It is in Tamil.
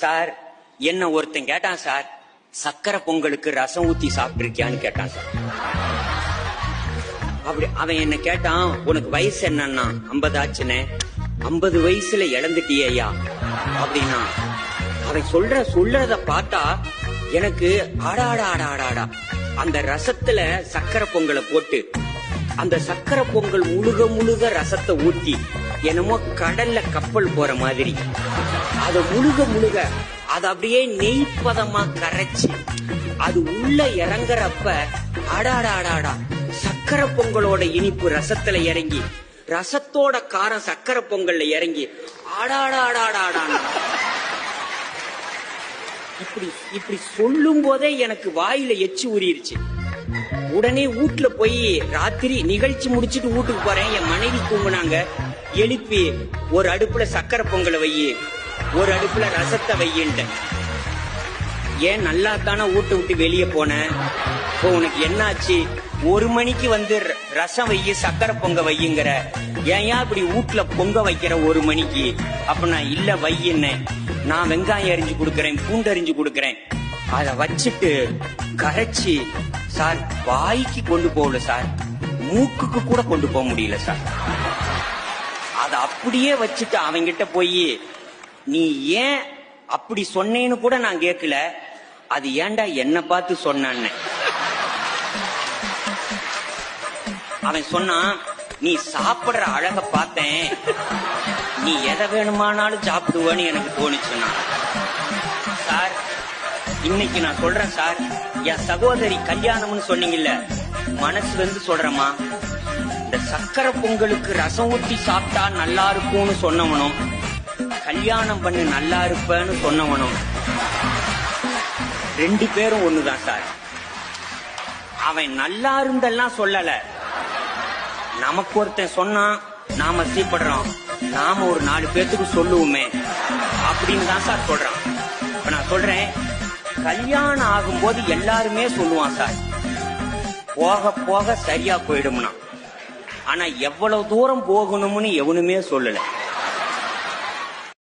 சார் என்ன ஒருத்தன் கேட்டான் சார், சக்கரை பொங்கலுக்கு ரசம் ஊத்தி சாப்பிட்டிருக்கியான்னு கேட்டான் சார். அப்படி அவன் என்ன கேட்டான், உனக்கு வயசு என்னன்னா 50 ஆச்சுனே. 50 வயசுல இழந்துட்டியா அப்படின்னா. அவன் சொல்றத பார்த்தா எனக்கு ஆடாடா அந்த ரசத்துல சக்கரை பொங்கலை போட்டு அந்த சக்கரை பொங்கல் முழுக ரசத்தை ஊத்தி என்னமோ கடல்ல கப்பல் போற மாதிரி அத முழுக அது அப்படியே நெய்ப்பதமா கரைச்சி அது உள்ள இறங்குறப்ப ஆடாடா சக்கரை பொங்கலோட இனிப்பு ரசத்துல இறங்கி ரசத்தோட காரம் சக்கரை பொங்கல்ல இறங்கி ஆடாடாடாடாடா. இப்படி சொல்லும் போதே எனக்கு வாயில எச்சி ஊறிடுச்சு. உடனே வீட்டுல போய் ராத்திரி நிகழ்ச்சி முடிச்சிட்டு வீட்டுக்கு போறேன். என் மனைவி தூங்குனாங்க. எழுப்பி ஒரு அடுப்புல சக்கரை பொங்கலை வையி, ஒரு அடுப்புல ரசத்தை வையின்ட்டு. ஏன் நல்லா தானே வீட்டை விட்டு வெளியே போனேன், இப்போ உனக்கு என்னாச்சு? 1 மணிக்கு வந்து ரசம் வையி சக்கரை பொங்க வையுங்கிற, ஏன் இப்படி வீட்டுல பொங்க வைக்கிற 1 மணிக்கு? அப்ப நான் இல்ல வையின்னு, நான் வெங்காயம் அரிஞ்சு கொடுக்கறேன், பூண்டு அரிஞ்சு கொடுக்கறேன். அத வச்சுட்டு கரைச்சி சார் வாய்க்கு கொண்டு போகல சார், மூக்குக்கு கூட கொண்டு போக முடியல சார். அத அப்படியே வச்சுட்டு அவங்கிட்ட போய், நீ ஏன் அப்படி சொன்னேன்னு கூட நான் கேட்கல, அது ஏன்டா என்ன பார்த்து சொன்னான்னு. அவன் சொன்னான், நீ சாப்பிடுற அழக பார்த்தேன், நீ எதை வேணுமானாலும் சாப்பிடுவேன்னு எனக்கு தோணுச்சுன்னா. சார் இன்னைக்கு நான் சொல்றேன் சார், என் சகோதரி கல்யாணம்னு சொன்னீங்கல்ல, மனசுல இருந்து சொல்றேம்மா. இந்த சக்கரை பொங்கலுக்கு ரசம் ஊத்தி சாப்பிட்டா நல்லா இருக்கும்னு சொன்னவனும், கல்யாணம் பண்ணி நல்லா இருப்பேன்னு சொன்னவனும் 2 பேரும் ஒண்ணுதான் சார். அவன் நல்லா இருந்தெல்லாம் சொல்லல, நமக்கு ஒருத்தன் சொன்னா நாம சீப்படுறோம், நாம ஒரு 4 பேத்துக்கு சொல்லுவோமே அப்படின்னு தான் சார் சொல்றான். இப்ப நான் சொல்றேன், கல்யாணம் ஆகும்போது எல்லாருமே சொல்லுவான் சார், போக போக சரியா போயிடும்னா. ஆனா எவ்வளவு தூரம் போகணும்னு எவனுமே சொல்லல.